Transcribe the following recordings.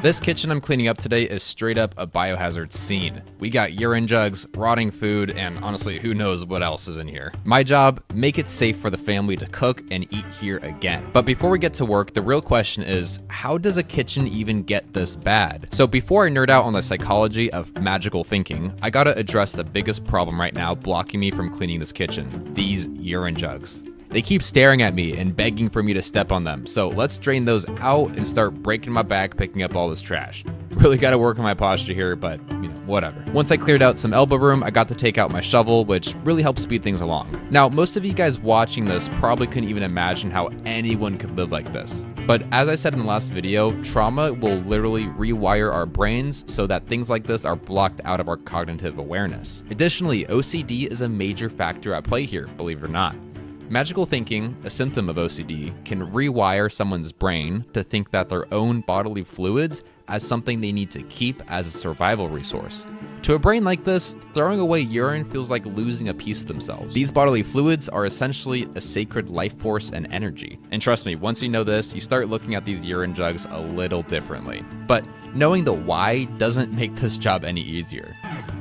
This kitchen I'm cleaning up today is straight up a biohazard scene. We got urine jugs, rotting food, and honestly, who knows what else is in here. My job, make it safe for the family to cook and eat here again. But before we get to work, the real question is, how does a kitchen even get this bad? So before I nerd out on the psychology of magical thinking, I gotta address the biggest problem right now blocking me from cleaning this kitchen: these urine jugs. They keep staring at me and begging for me to step on them, so let's drain those out and start breaking my back picking up all this trash. Really gotta work on my posture here, but whatever. Once I cleared out some elbow room, I got to take out my shovel, which really helped speed things along. Now, most of you guys watching this probably couldn't even imagine how anyone could live like this. But as I said in the last video, trauma will literally rewire our brains so that things like this are blocked out of our cognitive awareness. Additionally, OCD is a major factor at play here, believe it or not. Magical thinking, a symptom of OCD, can rewire someone's brain to think that their own bodily fluids as something they need to keep as a survival resource. To a brain like this, throwing away urine feels like losing a piece of themselves. These bodily fluids are essentially a sacred life force and energy. And trust me, once you know this, you start looking at these urine jugs a little differently. But knowing the why doesn't make this job any easier.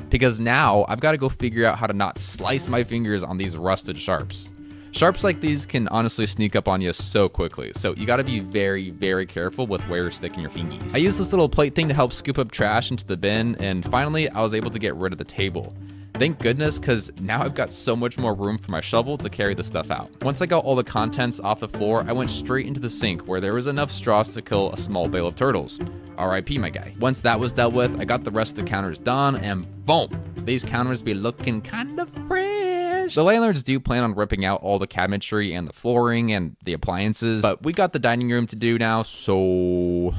Because now I've got to go figure out how to not slice my fingers on these rusted sharps. Sharps like these can honestly sneak up on you so quickly, so you gotta be very, very careful with where you're sticking your fingies. I used this little plate thing to help scoop up trash into the bin, and finally I was able to get rid of the table. Thank goodness, because now I've got so much more room for my shovel to carry the stuff out. Once I got all the contents off the floor, I went straight into the sink where there was enough straws to kill a small bale of turtles. RIP, my guy. Once that was dealt with, I got the rest of the counters done, and boom! These counters be looking kind of fresh. The landlords do plan on ripping out all the cabinetry and the flooring and the appliances, but we got the dining room to do now, so